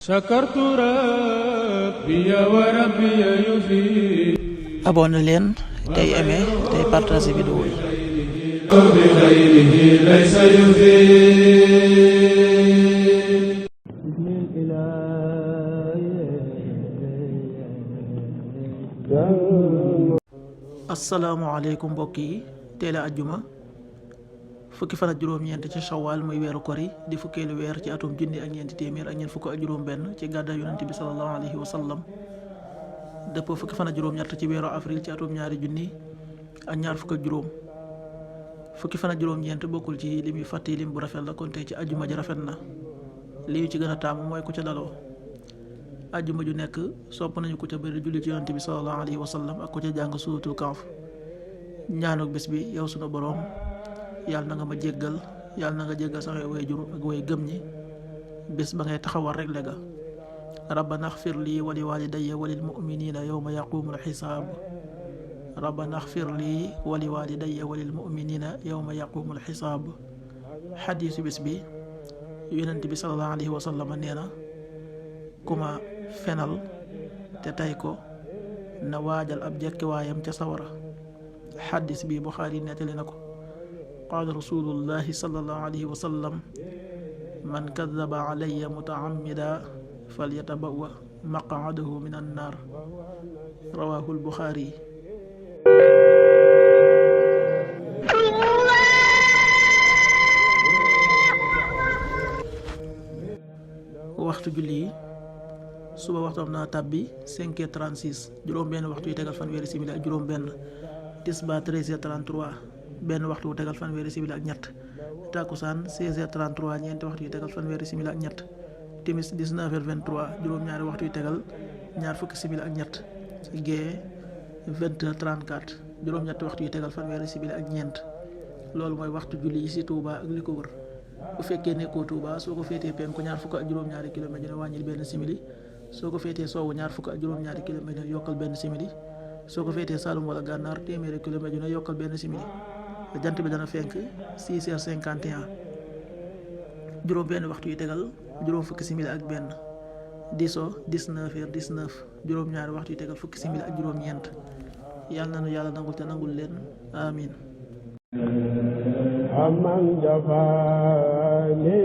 sakartu rabbi wa rabbi yufi. abonné leen tey aimé tey partagé vidéo yi. bi xayrihi laysa yufi. asalaamaaleykum mbokk yi, teel a ajjuma fukki fan ak juróom-ñeent ci shawal muy weeru kori di fukkeelu weer ci atum junni ak ñeenti téeméer ak ñeent fukk ak juróom-benn ci gàddaay yonent bi sallallahu alayhi wa sallam dëppoo fukki fan ak juróom-ñett ci weeru avril ci atum ñaari junni ak ñaar fukk ak juróom. fukki fan ak juróom-ñeent bokkul ci lim yu fàtte lim bu rafet la, kon tey ci ajjuma ji rafet na. li ñu ci gën a taamu mooy ku ca daloo. ajjuma ju nekk sopp nañu ku ca bëri julli ci yonent bi sallallahu alayhi wa sallam ak ku ca jàng suuratul Kahf. ñaanuk bés bi, yow sunu boroom, yàlla na nga ma jéggal, yàlla na nga jéggal samay waajur ak way gëm ñi bés ba ngay taxawal rek lega. rabbana xfir lii wa li walidayya wa lil muminina yawma yaqumul xisaab. rabbana xfir lii wa li walidayya wa lil muminina yawma yaqumul xisaab. xadiisu bés bi, yonent bi sallallahu alayhi wa sallam nee na ku ma fenal te tey ko na waajal ab jekkiwaayam ca sawara. xadis bi Buxaari nettali na ko. qaala rasulullahi sallallahu alayhi wa sallam man kadaba alayya mutaamida falyatabawa maqaadahu min annaar. rawaahu Buxaari. waxtu julli yi, suba waxtam naa tàbbi 5h36, juróom-benn waxtu yi tegal fanweeri simili ak juróom-benn. tisbaar 13h33, benn waxtu wu tegal fanweeri simili ak ñett. takkusaan 16h33, ñeenti waxtu yi tegal fanweeri simili ak ñett. timis 19h23, juróom-ñaari waxtu yi tegal ñaar fukki simili ak ñett. gee 20h34, juróom-ñetti waxtu yi tegal fanweeri simili ak ñeent. loolu mooy waxtu julli yi ci Touba ak li ko wër. bu fekkee nekkoo Touba, soo ko féetee penku ñaar fukk ak juróom-ñaari kilomètre dina wàññil benn simili. soo ko féetee sowwu ñaar fukk ak juróom-ñaari kilomètre dina yokkal benn simili. soo ko féetee Saloum wala Gànnaar téeméeri kilomètre dina yokkal benn simili. jant bi dana fenk 6h51, juróom benn waxtu yi tegal juróom fukki simili ak benn. di so 19h19, juróom-ñaari waxtu yi tegal fukki simili ak juróom-ñeent. yàlla na nu yàlla nangul te nangul leen, amin. aman jafani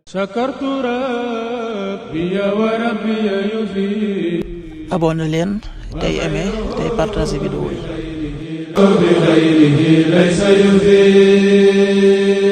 sakartu rabbi wa rabbi yufi. abonné leen tey aimé tey partagé vidéo yi. bi xayrihi laysa yufi.